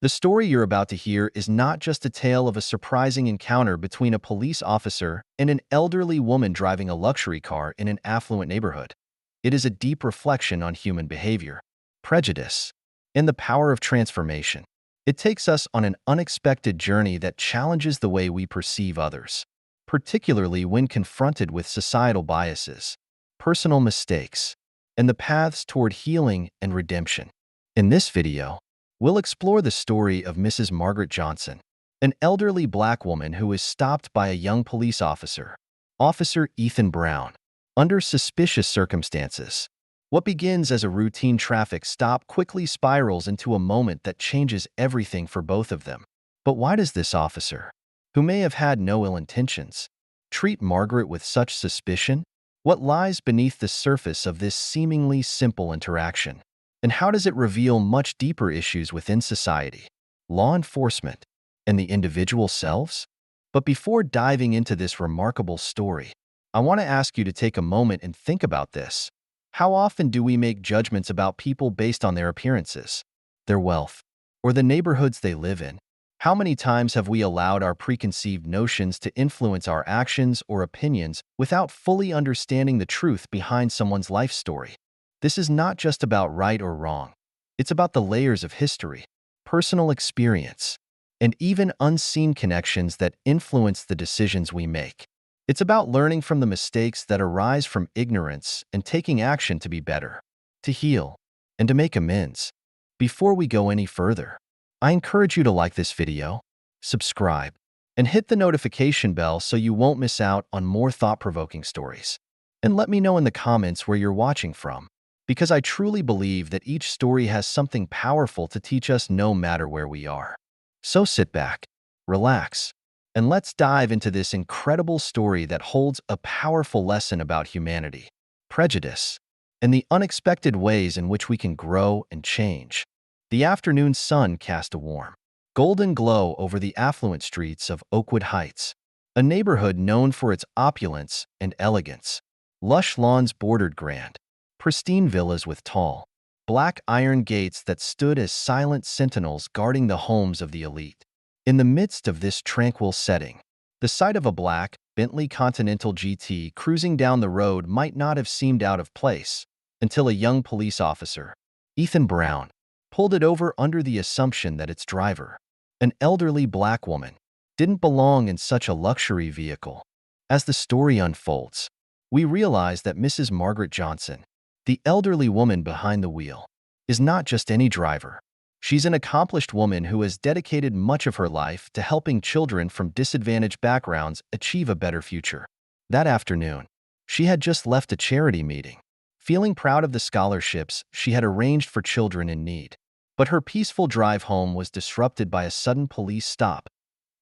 The story you're about to hear is not just a tale of a surprising encounter between a police officer and an elderly woman driving a luxury car in an affluent neighborhood. It is a deep reflection on human behavior, prejudice, and the power of transformation. It takes us on an unexpected journey that challenges the way we perceive others, particularly when confronted with societal biases, personal mistakes, and the paths toward healing and redemption. In this video, we'll explore the story of Mrs. Margaret Johnson, an elderly black woman who is stopped by a young police officer, Officer Ethan Brown, under suspicious circumstances. What begins as a routine traffic stop quickly spirals into a moment that changes everything for both of them. But why does this officer, who may have had no ill intentions, treat Margaret with such suspicion? What lies beneath the surface of this seemingly simple interaction? And how does it reveal much deeper issues within society, law enforcement, and the individual selves? But before diving into this remarkable story, I want to ask you to take a moment and think about this. How often do we make judgments about people based on their appearances, their wealth, or the neighborhoods they live in? How many times have we allowed our preconceived notions to influence our actions or opinions without fully understanding the truth behind someone's life story? This is not just about right or wrong. It's about the layers of history, personal experience, and even unseen connections that influence the decisions we make. It's about learning from the mistakes that arise from ignorance and taking action to be better, to heal, and to make amends. Before we go any further, I encourage you to like this video, subscribe, and hit the notification bell so you won't miss out on more thought-provoking stories. And let me know in the comments where you're watching from, because I truly believe that each story has something powerful to teach us no matter where we are. So sit back, relax, and let's dive into this incredible story that holds a powerful lesson about humanity, prejudice, and the unexpected ways in which we can grow and change. The afternoon sun cast a warm, golden glow over the affluent streets of Oakwood Heights, a neighborhood known for its opulence and elegance. Lush lawns bordered grand, pristine villas with tall, black iron gates that stood as silent sentinels guarding the homes of the elite. In the midst of this tranquil setting, the sight of a black Bentley Continental GT cruising down the road might not have seemed out of place until a young police officer, Ethan Brown, pulled it over under the assumption that its driver, an elderly black woman, didn't belong in such a luxury vehicle. As the story unfolds, we realize that Mrs. Margaret Johnson, the elderly woman behind the wheel, is not just any driver. She's an accomplished woman who has dedicated much of her life to helping children from disadvantaged backgrounds achieve a better future. That afternoon, she had just left a charity meeting, feeling proud of the scholarships she had arranged for children in need. But her peaceful drive home was disrupted by a sudden police stop,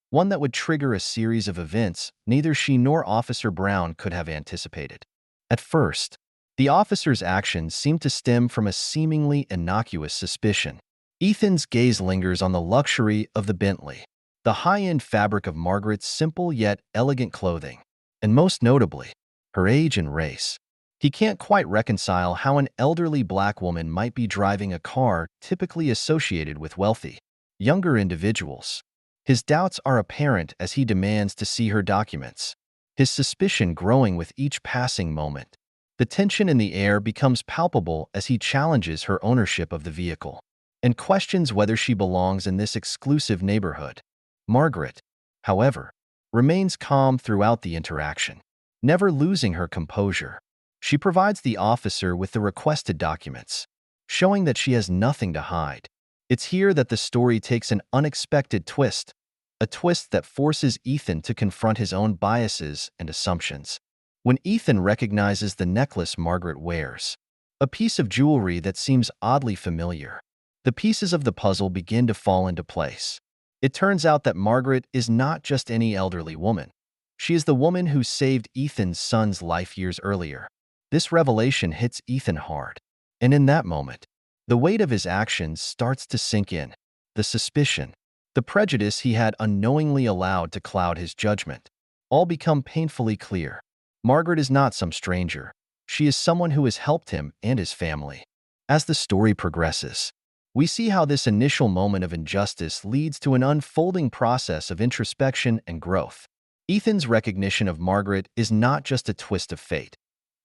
one that would trigger a series of events neither she nor Officer Brown could have anticipated. At first, the officer's actions seemed to stem from a seemingly innocuous suspicion. Ethan's gaze lingers on the luxury of the Bentley, the high-end fabric of Margaret's simple yet elegant clothing, and most notably, her age and race. He can't quite reconcile how an elderly black woman might be driving a car typically associated with wealthy, younger individuals. His doubts are apparent as he demands to see her documents, his suspicion growing with each passing moment. The tension in the air becomes palpable as he challenges her ownership of the vehicle and questions whether she belongs in this exclusive neighborhood. Margaret, however, remains calm throughout the interaction, never losing her composure. She provides the officer with the requested documents, showing that she has nothing to hide. It's here that the story takes an unexpected twist, a twist that forces Ethan to confront his own biases and assumptions. When Ethan recognizes the necklace Margaret wears, a piece of jewelry that seems oddly familiar, the pieces of the puzzle begin to fall into place. It turns out that Margaret is not just any elderly woman. She is the woman who saved Ethan's son's life years earlier. This revelation hits Ethan hard, and in that moment, the weight of his actions starts to sink in. The suspicion, the prejudice he had unknowingly allowed to cloud his judgment, all become painfully clear. Margaret is not some stranger. She is someone who has helped him and his family. As the story progresses, We see how this initial moment of injustice leads to an unfolding process of introspection and growth. Ethan's recognition of Margaret is not just a twist of fate.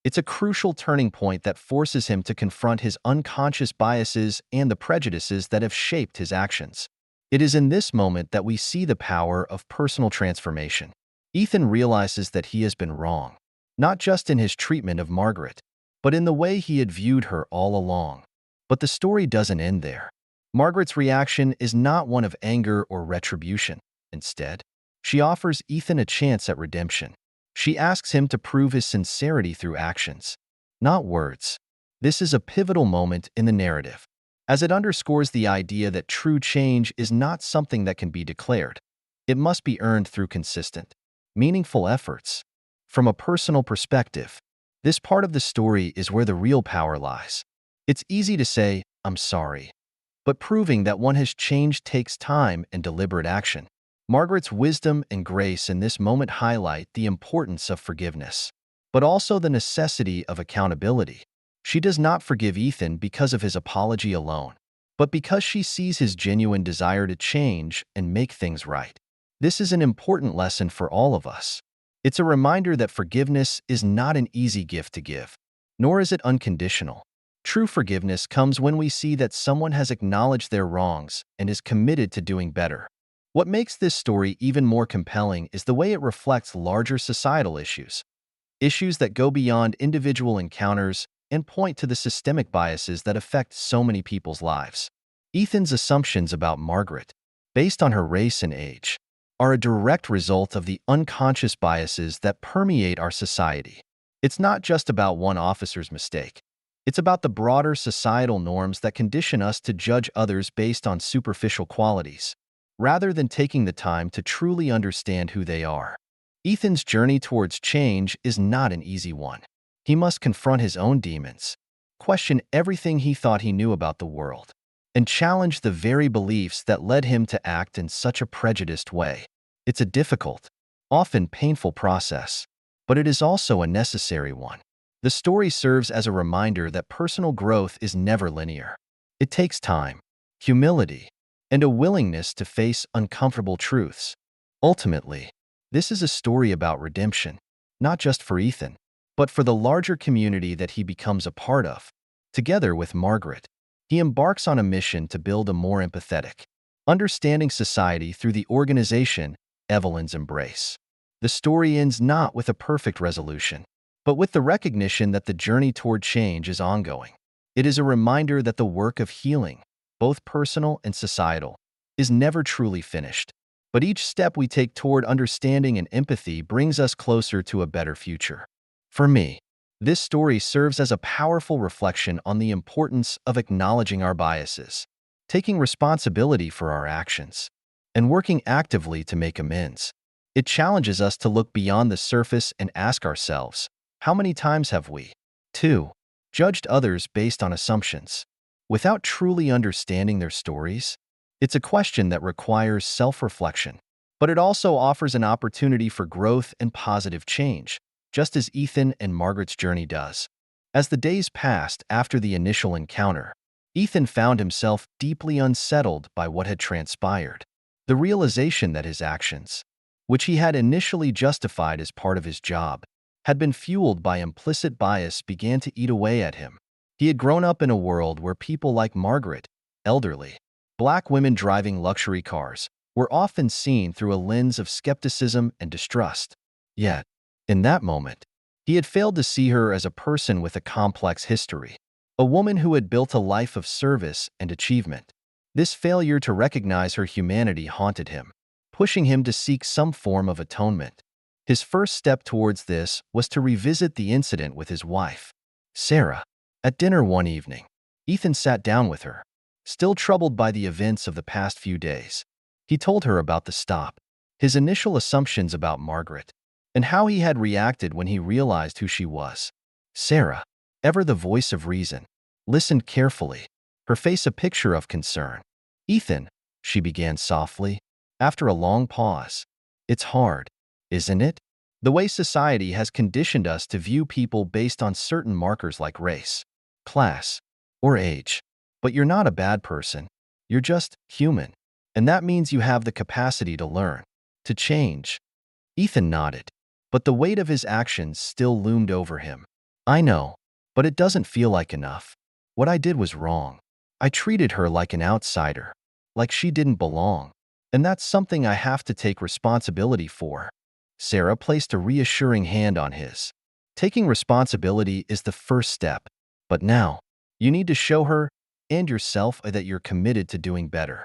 It's a crucial turning point that forces him to confront his unconscious biases and the prejudices that have shaped his actions. It is in this moment that we see the power of personal transformation. Ethan realizes that he has been wrong, not just in his treatment of Margaret, but in the way he had viewed her all along. But the story doesn't end there. Margaret's reaction is not one of anger or retribution. Instead, she offers Ethan a chance at redemption. She asks him to prove his sincerity through actions, not words. This is a pivotal moment in the narrative, as it underscores the idea that true change is not something that can be declared. It must be earned through consistent, meaningful efforts. From a personal perspective, this part of the story is where the real power lies. It's easy to say, "I'm sorry," but proving that one has changed takes time and deliberate action. Margaret's wisdom and grace in this moment highlight the importance of forgiveness, but also the necessity of accountability. She does not forgive Ethan because of his apology alone, but because she sees his genuine desire to change and make things right. This is an important lesson for all of us. It's a reminder that forgiveness is not an easy gift to give, nor is it unconditional. True forgiveness comes when we see that someone has acknowledged their wrongs and is committed to doing better. What makes this story even more compelling is the way it reflects larger societal issues that go beyond individual encounters and point to the systemic biases that affect so many people's lives. Ethan's assumptions about Margaret, based on her race and age, are a direct result of the unconscious biases that permeate our society. It's not just about one officer's mistake. It's about the broader societal norms that condition us to judge others based on superficial qualities, rather than taking the time to truly understand who they are. Ethan's journey towards change is not an easy one. He must confront his own demons, question everything he thought he knew about the world, and challenge the very beliefs that led him to act in such a prejudiced way. It's a difficult, often painful process, but it is also a necessary one. The story serves as a reminder that personal growth is never linear. It takes time, humility, and a willingness to face uncomfortable truths. Ultimately, this is a story about redemption, not just for Ethan, but for the larger community that he becomes a part of. Together with Margaret, he embarks on a mission to build a more empathetic, understanding society through the organization Evelyn's Embrace. The story ends not with a perfect resolution, but with the recognition that the journey toward change is ongoing. It is a reminder that the work of healing, both personal and societal, is never truly finished. But each step we take toward understanding and empathy brings us closer to a better future. For me, this story serves as a powerful reflection on the importance of acknowledging our biases, taking responsibility for our actions, and working actively to make amends. It challenges us to look beyond the surface and ask ourselves, how many times have we, too, judged others based on assumptions, without truly understanding their stories? It's a question that requires self-reflection, but it also offers an opportunity for growth and positive change, just as Ethan and Margaret's journey does. As the days passed after the initial encounter, Ethan found himself deeply unsettled by what had transpired. The realization that his actions, which he had initially justified as part of his job, had been fueled by implicit bias began to eat away at him. He had grown up in a world where people like Margaret, elderly, Black women driving luxury cars, were often seen through a lens of skepticism and distrust. Yet, in that moment, he had failed to see her as a person with a complex history, a woman who had built a life of service and achievement. This failure to recognize her humanity haunted him, pushing him to seek some form of atonement. His first step towards this was to revisit the incident with his wife, Sarah. At dinner one evening, Ethan sat down with her, still troubled by the events of the past few days. He told her about the stop, his initial assumptions about Margaret, and how he had reacted when he realized who she was. Sarah, ever the voice of reason, listened carefully, her face a picture of concern. "Ethan," she began softly, after a long pause, "it's hard, isn't it? The way society has conditioned us to view people based on certain markers like race, class, or age. But you're not a bad person. You're just human. And that means you have the capacity to learn, to change. Ethan nodded, but the weight of his actions still loomed over him. I know, but it doesn't feel like enough. What I did was wrong. I treated her like an outsider, like she didn't belong. And that's something I have to take responsibility for. Sarah placed a reassuring hand on his. Taking responsibility is the first step, but now, you need to show her and yourself that you're committed to doing better.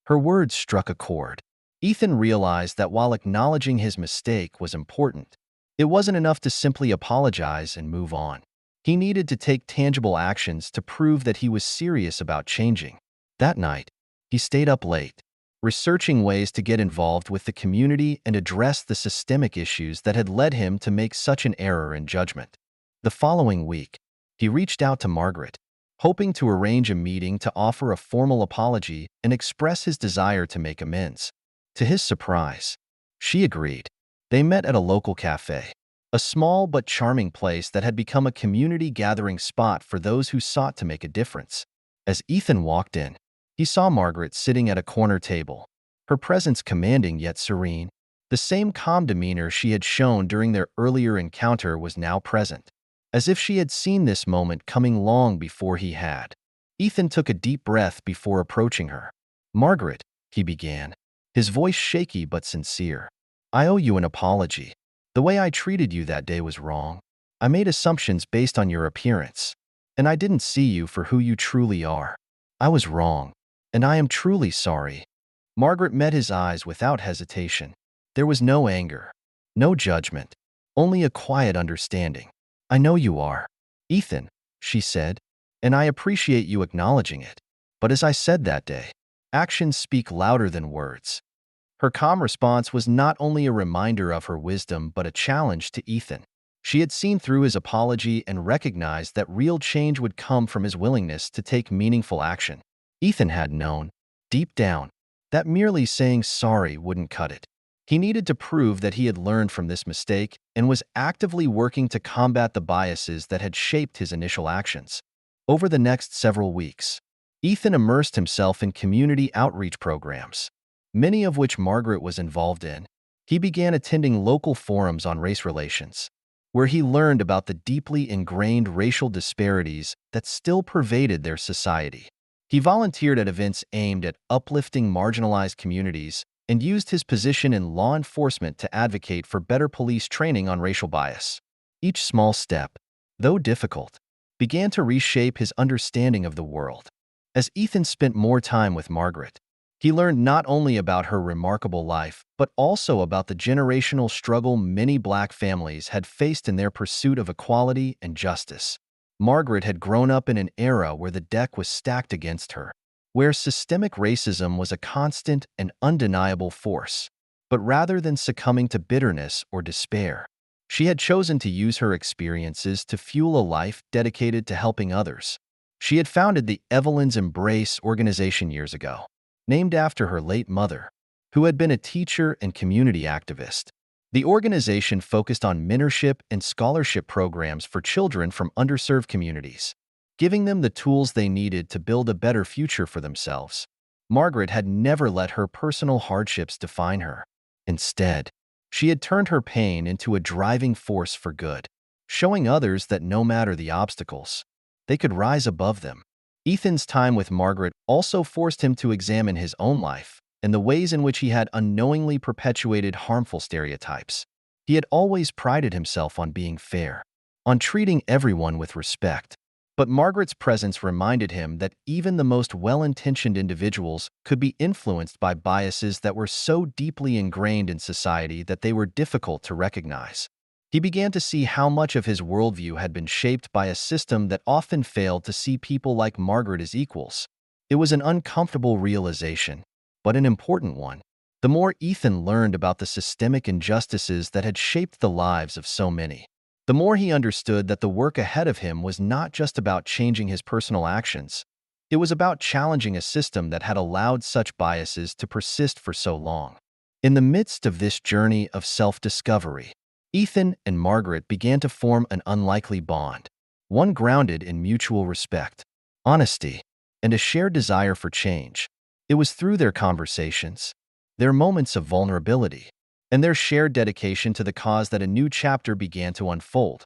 Her words struck a chord. Ethan realized that while acknowledging his mistake was important, it wasn't enough to simply apologize and move on. He needed to take tangible actions to prove that he was serious about changing. That night, he stayed up late, researching ways to get involved with the community and address the systemic issues that had led him to make such an error in judgment. The following week, he reached out to Margaret, hoping to arrange a meeting to offer a formal apology and express his desire to make amends. To his surprise, she agreed. They met at a local cafe, a small but charming place that had become a community gathering spot for those who sought to make a difference. As Ethan walked in, he saw Margaret sitting at a corner table, her presence commanding yet serene. The same calm demeanor she had shown during their earlier encounter was now present, as if she had seen this moment coming long before he had. Ethan took a deep breath before approaching her. "Margaret," he began, his voice shaky but sincere. "I owe you an apology. The way I treated you that day was wrong. I made assumptions based on your appearance, and I didn't see you for who you truly are. I was wrong, and I am truly sorry." Margaret met his eyes without hesitation. There was no anger, no judgment, only a quiet understanding. "I know you are, Ethan," she said, "and I appreciate you acknowledging it. But as I said that day, actions speak louder than words." Her calm response was not only a reminder of her wisdom but a challenge to Ethan. She had seen through his apology and recognized that real change would come from his willingness to take meaningful action. Ethan had known, deep down, that merely saying sorry wouldn't cut it. He needed to prove that he had learned from this mistake and was actively working to combat the biases that had shaped his initial actions. Over the next several weeks, Ethan immersed himself in community outreach programs, many of which Margaret was involved in. He began attending local forums on race relations, where he learned about the deeply ingrained racial disparities that still pervaded their society. He volunteered at events aimed at uplifting marginalized communities and used his position in law enforcement to advocate for better police training on racial bias. Each small step, though difficult, began to reshape his understanding of the world. As Ethan spent more time with Margaret, he learned not only about her remarkable life, but also about the generational struggle many Black families had faced in their pursuit of equality and justice. Margaret had grown up in an era where the deck was stacked against her, where systemic racism was a constant and undeniable force. But rather than succumbing to bitterness or despair, she had chosen to use her experiences to fuel a life dedicated to helping others. She had founded the Evelyn's Embrace organization years ago, named after her late mother, who had been a teacher and community activist. The organization focused on mentorship and scholarship programs for children from underserved communities, giving them the tools they needed to build a better future for themselves. Margaret had never let her personal hardships define her. Instead, she had turned her pain into a driving force for good, showing others that no matter the obstacles, they could rise above them. Ethan's time with Margaret also forced him to examine his own life and the ways in which he had unknowingly perpetuated harmful stereotypes. He had always prided himself on being fair, on treating everyone with respect. But Margaret's presence reminded him that even the most well-intentioned individuals could be influenced by biases that were so deeply ingrained in society that they were difficult to recognize. He began to see how much of his worldview had been shaped by a system that often failed to see people like Margaret as equals. It was an uncomfortable realization, but an important one. The more Ethan learned about the systemic injustices that had shaped the lives of so many, the more he understood that the work ahead of him was not just about changing his personal actions. It was about challenging a system that had allowed such biases to persist for so long. In the midst of this journey of self-discovery, Ethan and Margaret began to form an unlikely bond, one grounded in mutual respect, honesty, and a shared desire for change. It was through their conversations, their moments of vulnerability, and their shared dedication to the cause that a new chapter began to unfold,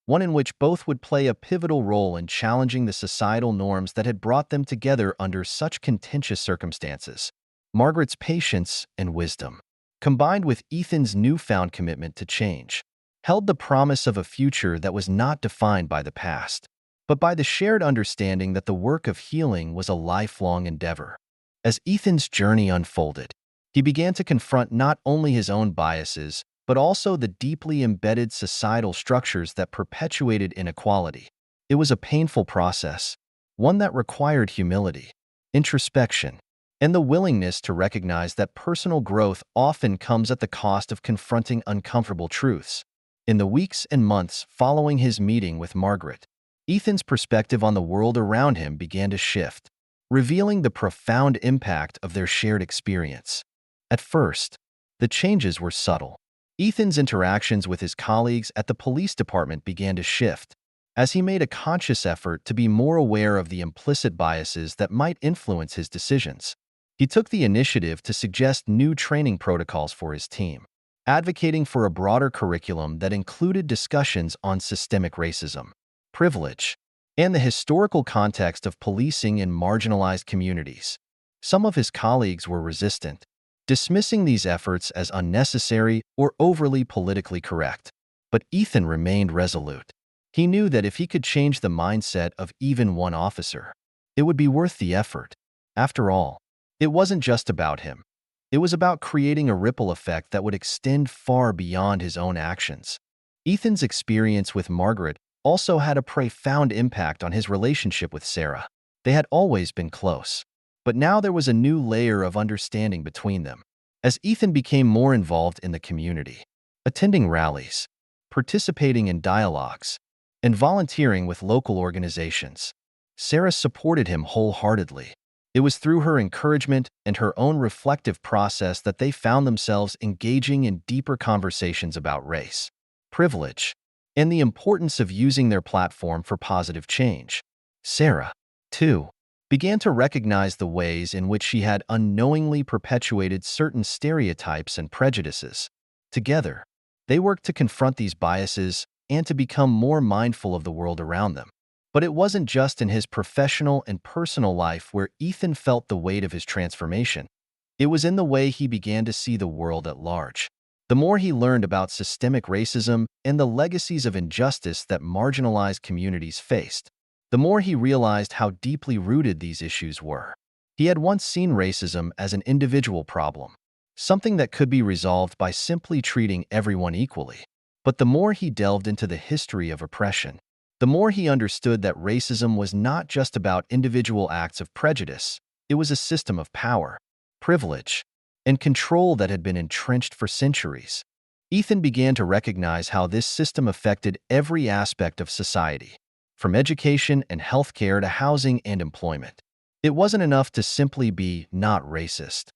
one in which both would play a pivotal role in challenging the societal norms that had brought them together under such contentious circumstances. Margaret's patience and wisdom, combined with Ethan's newfound commitment to change, held the promise of a future that was not defined by the past, but by the shared understanding that the work of healing was a lifelong endeavor. As Ethan's journey unfolded, he began to confront not only his own biases, but also the deeply embedded societal structures that perpetuated inequality. It was a painful process, one that required humility, introspection, and the willingness to recognize that personal growth often comes at the cost of confronting uncomfortable truths. In the weeks and months following his meeting with Margaret, Ethan's perspective on the world around him began to shift, revealing the profound impact of their shared experience. At first, the changes were subtle. Ethan's interactions with his colleagues at the police department began to shift, as he made a conscious effort to be more aware of the implicit biases that might influence his decisions. He took the initiative to suggest new training protocols for his team, advocating for a broader curriculum that included discussions on systemic racism, privilege, and the historical context of policing in marginalized communities. Some of his colleagues were resistant, dismissing these efforts as unnecessary or overly politically correct. But Ethan remained resolute. He knew that if he could change the mindset of even one officer, it would be worth the effort. After all, it wasn't just about him. It was about creating a ripple effect that would extend far beyond his own actions. Ethan's experience with Margaret also had a profound impact on his relationship with Sarah. They had always been close, but now there was a new layer of understanding between them. As Ethan became more involved in the community, attending rallies, participating in dialogues, and volunteering with local organizations, Sarah supported him wholeheartedly. It was through her encouragement and her own reflective process that they found themselves engaging in deeper conversations about race, privilege, and the importance of using their platform for positive change. Sarah, too, began to recognize the ways in which she had unknowingly perpetuated certain stereotypes and prejudices. Together, they worked to confront these biases and to become more mindful of the world around them. But it wasn't just in his professional and personal life where Ethan felt the weight of his transformation. It was in the way he began to see the world at large. The more he learned about systemic racism and the legacies of injustice that marginalized communities faced, the more he realized how deeply rooted these issues were. He had once seen racism as an individual problem, something that could be resolved by simply treating everyone equally. But the more he delved into the history of oppression, the more he understood that racism was not just about individual acts of prejudice. It was a system of power, privilege, and control that had been entrenched for centuries. Ethan began to recognize how this system affected every aspect of society, from education and healthcare to housing and employment. It wasn't enough to simply be not racist.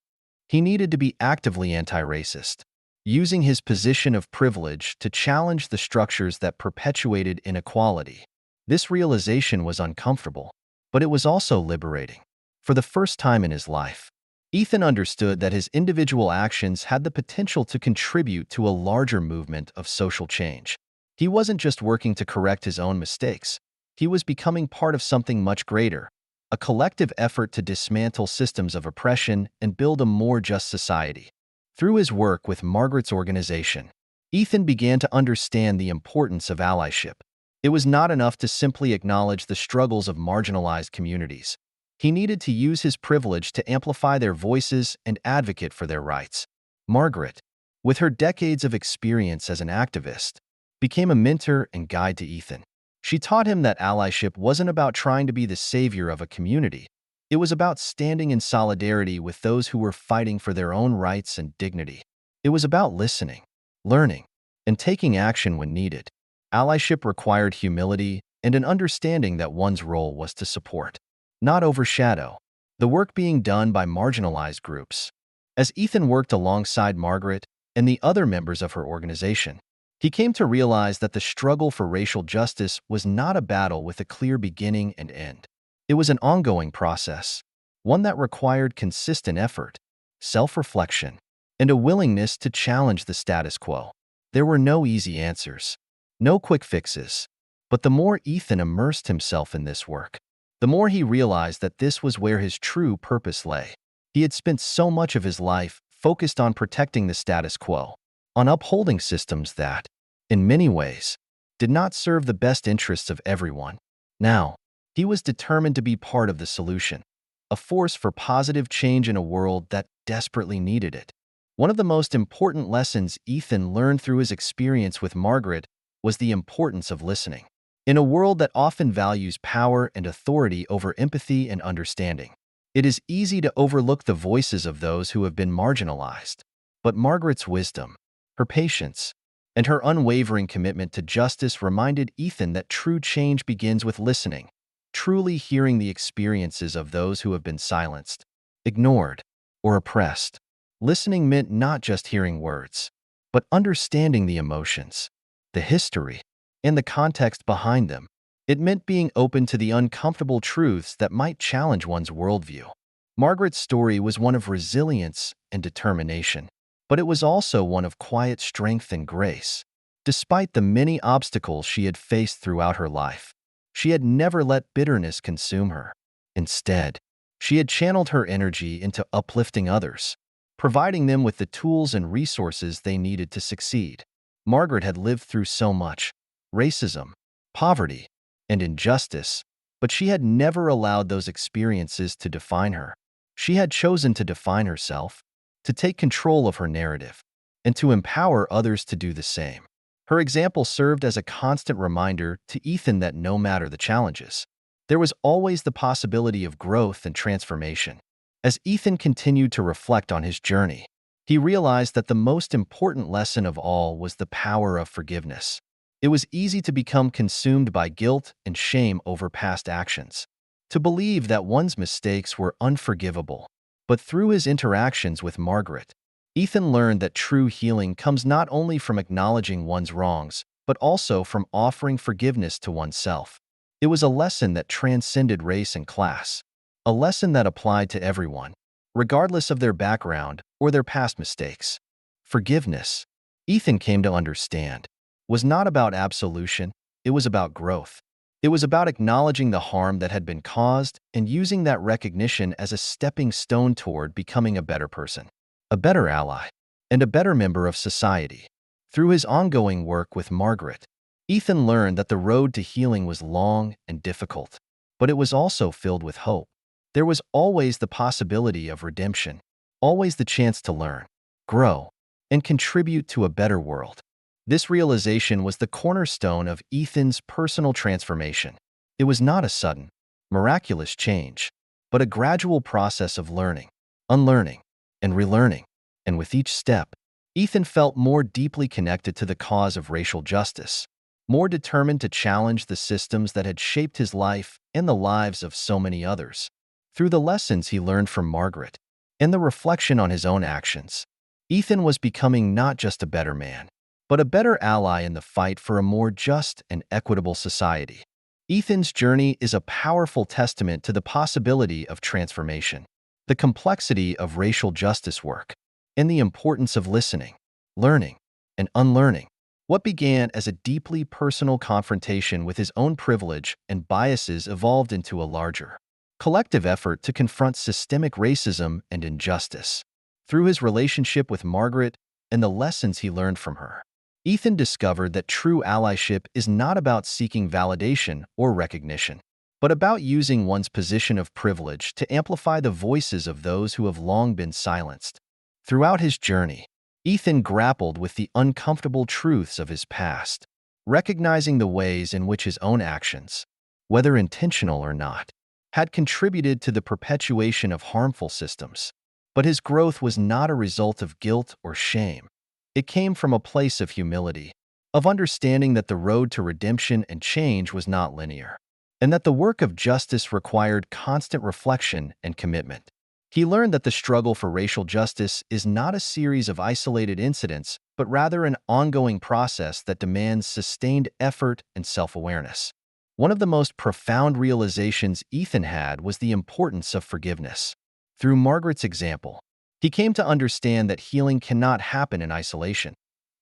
He needed to be actively anti-racist, using his position of privilege to challenge the structures that perpetuated inequality. This realization was uncomfortable, but it was also liberating. For the first time in his life, Ethan understood that his individual actions had the potential to contribute to a larger movement of social change. He wasn't just working to correct his own mistakes. He was becoming part of something much greater, a collective effort to dismantle systems of oppression and build a more just society. Through his work with Margaret's organization, Ethan began to understand the importance of allyship. It was not enough to simply acknowledge the struggles of marginalized communities. He needed to use his privilege to amplify their voices and advocate for their rights. Margaret, with her decades of experience as an activist, became a mentor and guide to Ethan. She taught him that allyship wasn't about trying to be the savior of a community. It was about standing in solidarity with those who were fighting for their own rights and dignity. It was about listening, learning, and taking action when needed. Allyship required humility and an understanding that one's role was to support, not overshadow, the work being done by marginalized groups. As Ethan worked alongside Margaret and the other members of her organization, he came to realize that the struggle for racial justice was not a battle with a clear beginning and end. It was an ongoing process, one that required consistent effort, self-reflection, and a willingness to challenge the status quo. There were no easy answers, no quick fixes, but the more Ethan immersed himself in this work, the more he realized that this was where his true purpose lay. He had spent so much of his life focused on protecting the status quo, on upholding systems that, in many ways, did not serve the best interests of everyone. Now, he was determined to be part of the solution, a force for positive change in a world that desperately needed it. One of the most important lessons Ethan learned through his experience with Margaret was the importance of listening. In a world that often values power and authority over empathy and understanding, it is easy to overlook the voices of those who have been marginalized. But Margaret's wisdom, her patience, and her unwavering commitment to justice reminded Ethan that true change begins with listening, truly hearing the experiences of those who have been silenced, ignored, or oppressed. Listening meant not just hearing words, but understanding the emotions, the history, and the context behind them. It meant being open to the uncomfortable truths that might challenge one's worldview. Margaret's story was one of resilience and determination, but it was also one of quiet strength and grace. Despite the many obstacles she had faced throughout her life, she had never let bitterness consume her. Instead, she had channeled her energy into uplifting others, providing them with the tools and resources they needed to succeed. Margaret had lived through so much: racism, poverty, and injustice, but she had never allowed those experiences to define her. She had chosen to define herself, to take control of her narrative, and to empower others to do the same. Her example served as a constant reminder to Ethan that no matter the challenges, there was always the possibility of growth and transformation. As Ethan continued to reflect on his journey, he realized that the most important lesson of all was the power of forgiveness. It was easy to become consumed by guilt and shame over past actions, to believe that one's mistakes were unforgivable. But through his interactions with Margaret, Ethan learned that true healing comes not only from acknowledging one's wrongs, but also from offering forgiveness to oneself. It was a lesson that transcended race and class, a lesson that applied to everyone, regardless of their background or their past mistakes. Forgiveness, Ethan came to understand, was not about absolution, it was about growth. It was about acknowledging the harm that had been caused and using that recognition as a stepping stone toward becoming a better person, a better ally, and a better member of society. Through his ongoing work with Margaret, Ethan learned that the road to healing was long and difficult, but it was also filled with hope. There was always the possibility of redemption, always the chance to learn, grow, and contribute to a better world. This realization was the cornerstone of Ethan's personal transformation. It was not a sudden, miraculous change, but a gradual process of learning, unlearning, and relearning. And with each step, Ethan felt more deeply connected to the cause of racial justice, more determined to challenge the systems that had shaped his life and the lives of so many others. Through the lessons he learned from Margaret and the reflection on his own actions, Ethan was becoming not just a better man, but a better ally in the fight for a more just and equitable society. Ethan's journey is a powerful testament to the possibility of transformation, the complexity of racial justice work, and the importance of listening, learning, and unlearning. What began as a deeply personal confrontation with his own privilege and biases evolved into a larger, collective effort to confront systemic racism and injustice. Through his relationship with Margaret and the lessons he learned from her, Ethan discovered that true allyship is not about seeking validation or recognition, but about using one's position of privilege to amplify the voices of those who have long been silenced. Throughout his journey, Ethan grappled with the uncomfortable truths of his past, recognizing the ways in which his own actions, whether intentional or not, had contributed to the perpetuation of harmful systems. But his growth was not a result of guilt or shame. It came from a place of humility, of understanding that the road to redemption and change was not linear, and that the work of justice required constant reflection and commitment. He learned that the struggle for racial justice is not a series of isolated incidents, but rather an ongoing process that demands sustained effort and self-awareness. One of the most profound realizations Ethan had was the importance of forgiveness. Through Margaret's example, he came to understand that healing cannot happen in isolation.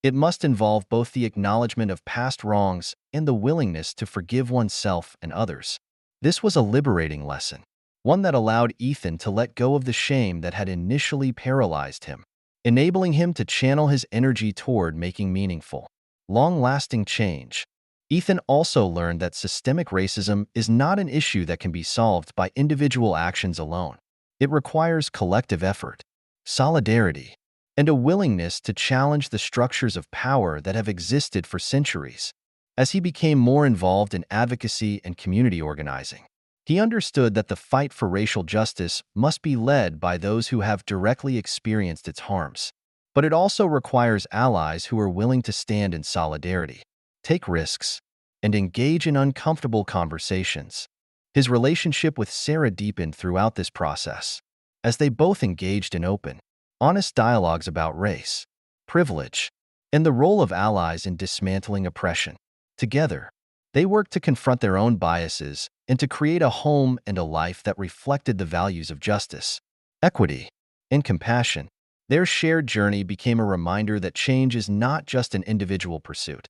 It must involve both the acknowledgement of past wrongs and the willingness to forgive oneself and others. This was a liberating lesson, one that allowed Ethan to let go of the shame that had initially paralyzed him, enabling him to channel his energy toward making meaningful, long-lasting change. Ethan also learned that systemic racism is not an issue that can be solved by individual actions alone. It requires collective effort, solidarity, and a willingness to challenge the structures of power that have existed for centuries. As he became more involved in advocacy and community organizing, he understood that the fight for racial justice must be led by those who have directly experienced its harms. But it also requires allies who are willing to stand in solidarity, take risks, and engage in uncomfortable conversations. His relationship with Sarah deepened throughout this process, as they both engaged in open, honest dialogues about race, privilege, and the role of allies in dismantling oppression. Together, they worked to confront their own biases and to create a home and a life that reflected the values of justice, equity, and compassion. Their shared journey became a reminder that change is not just an individual pursuit.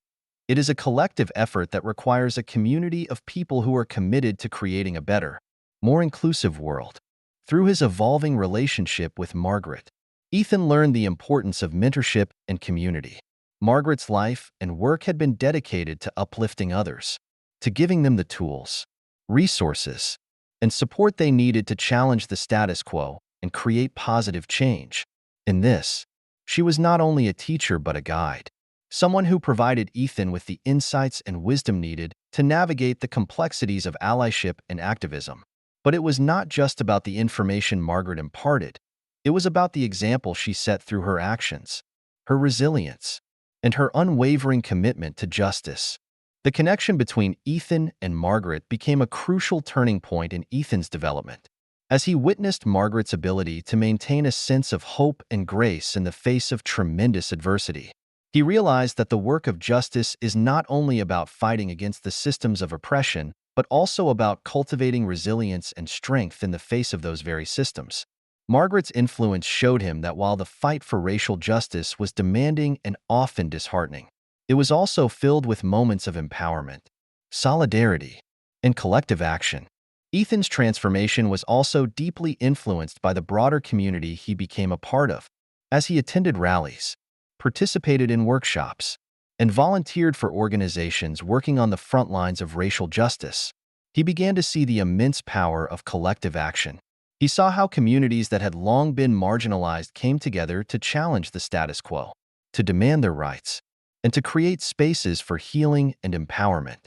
It is a collective effort that requires a community of people who are committed to creating a better, more inclusive world. Through his evolving relationship with Margaret, Ethan learned the importance of mentorship and community. Margaret's life and work had been dedicated to uplifting others, to giving them the tools, resources, and support they needed to challenge the status quo and create positive change. In this, she was not only a teacher but a guide, someone who provided Ethan with the insights and wisdom needed to navigate the complexities of allyship and activism. But it was not just about the information Margaret imparted. It was about the example she set through her actions, her resilience, and her unwavering commitment to justice. The connection between Ethan and Margaret became a crucial turning point in Ethan's development. As he witnessed Margaret's ability to maintain a sense of hope and grace in the face of tremendous adversity, he realized that the work of justice is not only about fighting against the systems of oppression, but also about cultivating resilience and strength in the face of those very systems. Margaret's influence showed him that while the fight for racial justice was demanding and often disheartening, it was also filled with moments of empowerment, solidarity, and collective action. Ethan's transformation was also deeply influenced by the broader community he became a part of. As he attended rallies, participated in workshops, and volunteered for organizations working on the front lines of racial justice, he began to see the immense power of collective action. He saw how communities that had long been marginalized came together to challenge the status quo, to demand their rights, and to create spaces for healing and empowerment.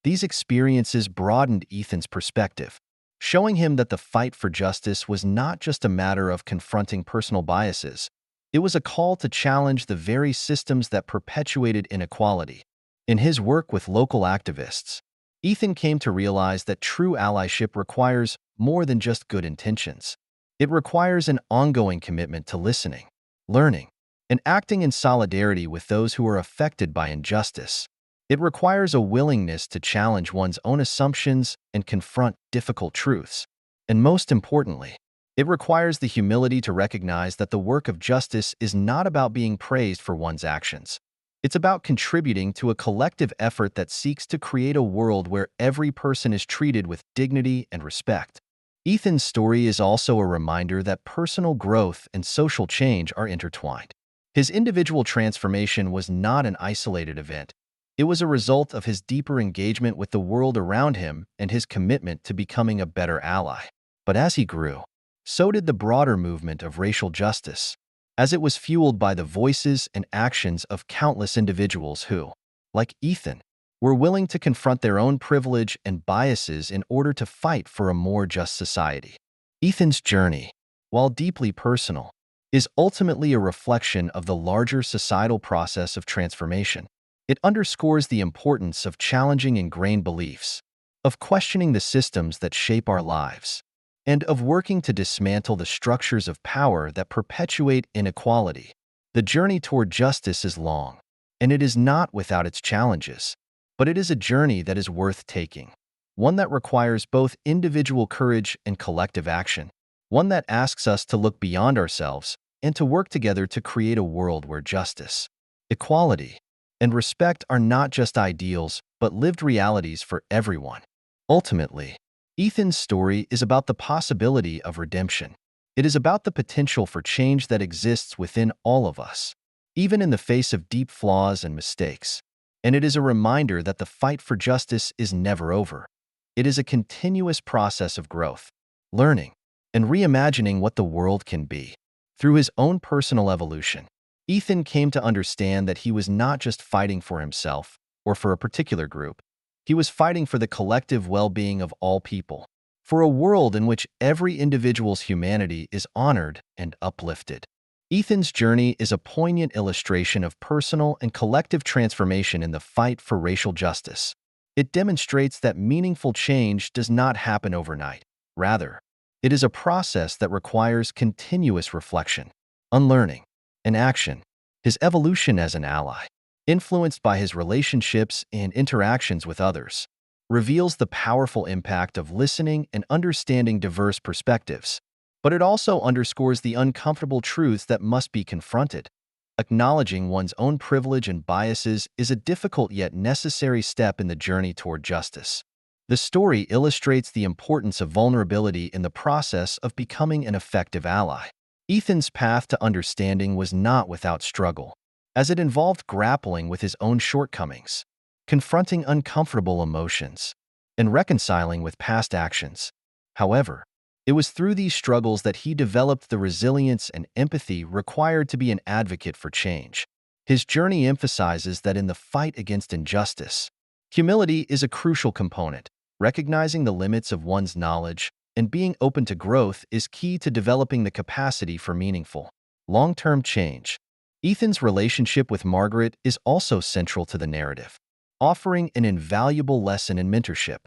These experiences broadened Ethan's perspective, showing him that the fight for justice was not just a matter of confronting personal biases. It was a call to challenge the very systems that perpetuated inequality. In his work with local activists, Ethan came to realize that true allyship requires more than just good intentions. It requires an ongoing commitment to listening, learning, and acting in solidarity with those who are affected by injustice. It requires a willingness to challenge one's own assumptions and confront difficult truths. And most importantly, it requires the humility to recognize that the work of justice is not about being praised for one's actions. It's about contributing to a collective effort that seeks to create a world where every person is treated with dignity and respect. Ethan's story is also a reminder that personal growth and social change are intertwined. His individual transformation was not an isolated event. It was a result of his deeper engagement with the world around him and his commitment to becoming a better ally. But as he grew, so did the broader movement of racial justice, as it was fueled by the voices and actions of countless individuals who, like Ethan, were willing to confront their own privilege and biases in order to fight for a more just society. Ethan's journey, while deeply personal, is ultimately a reflection of the larger societal process of transformation. It underscores the importance of challenging ingrained beliefs, of questioning the systems that shape our lives, and of working to dismantle the structures of power that perpetuate inequality. The journey toward justice is long, and it is not without its challenges, but it is a journey that is worth taking. one that requires both individual courage and collective action, one that asks us to look beyond ourselves and to work together to create a world where justice, equality, and respect are not just ideals but lived realities for everyone. Ultimately, Ethan's story is about the possibility of redemption. It is about the potential for change that exists within all of us, even in the face of deep flaws and mistakes. And it is a reminder that the fight for justice is never over. It is a continuous process of growth, learning, and reimagining what the world can be. Through his own personal evolution, Ethan came to understand that he was not just fighting for himself or for a particular group. He was fighting for the collective well-being of all people, for a world in which every individual's humanity is honored and uplifted. Ethan's journey is a poignant illustration of personal and collective transformation in the fight for racial justice. It demonstrates that meaningful change does not happen overnight. Rather, it is a process that requires continuous reflection, unlearning, and action. His evolution as an ally, influenced by his relationships and interactions with others, reveals the powerful impact of listening and understanding diverse perspectives. But it also underscores the uncomfortable truths that must be confronted. Acknowledging one's own privilege and biases is a difficult yet necessary step in the journey toward justice. The story illustrates the importance of vulnerability in the process of becoming an effective ally. Ethan's path to understanding was not without struggle, as it involved grappling with his own shortcomings, confronting uncomfortable emotions, and reconciling with past actions. However, it was through these struggles that he developed the resilience and empathy required to be an advocate for change. His journey emphasizes that in the fight against injustice, humility is a crucial component. Recognizing the limits of one's knowledge and being open to growth is key to developing the capacity for meaningful, long-term change. Ethan's relationship with Margaret is also central to the narrative, offering an invaluable lesson in mentorship,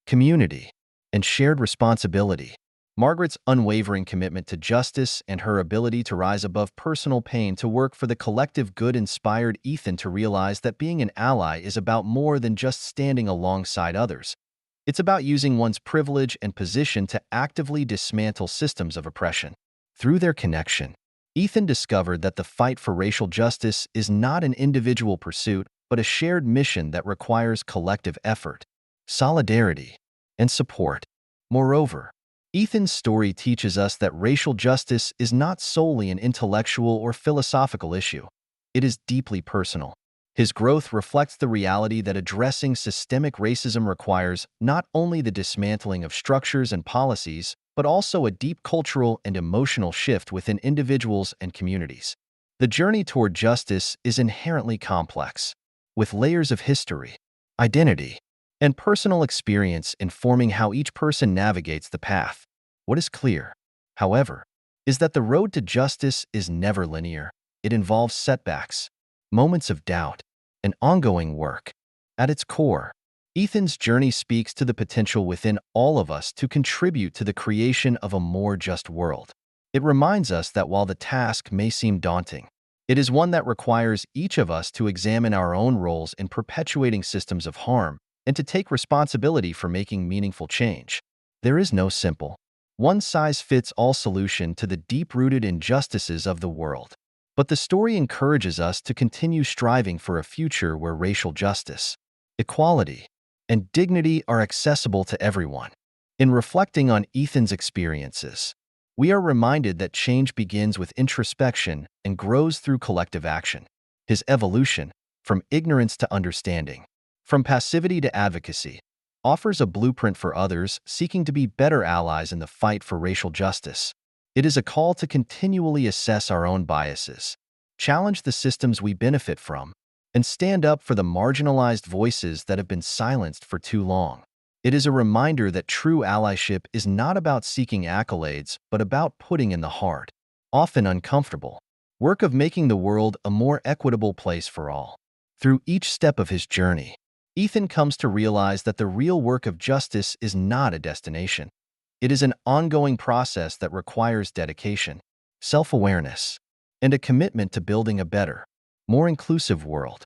community, and shared responsibility. Margaret's unwavering commitment to justice and her ability to rise above personal pain to work for the collective good inspired Ethan to realize that being an ally is about more than just standing alongside others. It's about using one's privilege and position to actively dismantle systems of oppression. Through their connection, Ethan discovered that the fight for racial justice is not an individual pursuit, but a shared mission that requires collective effort, solidarity, and support. Moreover, Ethan's story teaches us that racial justice is not solely an intellectual or philosophical issue. It is deeply personal. His growth reflects the reality that addressing systemic racism requires not only the dismantling of structures and policies, but also a deep cultural and emotional shift within individuals and communities. The journey toward justice is inherently complex, with layers of history, identity, and personal experience informing how each person navigates the path. What is clear, however, is that the road to justice is never linear. It involves setbacks, moments of doubt, and ongoing work. At its core, Ethan's journey speaks to the potential within all of us to contribute to the creation of a more just world. It reminds us that while the task may seem daunting, it is one that requires each of us to examine our own roles in perpetuating systems of harm and to take responsibility for making meaningful change. There is no simple, one-size-fits-all solution to the deep-rooted injustices of the world. But the story encourages us to continue striving for a future where racial justice, equality, and dignity are accessible to everyone. In reflecting on Ethan's experiences, we are reminded that change begins with introspection and grows through collective action. His evolution, from ignorance to understanding, from passivity to advocacy, offers a blueprint for others seeking to be better allies in the fight for racial justice. It is a call to continually assess our own biases, challenge the systems we benefit from, and stand up for the marginalized voices that have been silenced for too long. It is a reminder that true allyship is not about seeking accolades, but about putting in the hard, often uncomfortable, work of making the world a more equitable place for all. Through each step of his journey, Ethan comes to realize that the real work of justice is not a destination. It is an ongoing process that requires dedication, self-awareness, and a commitment to building a better, more inclusive world.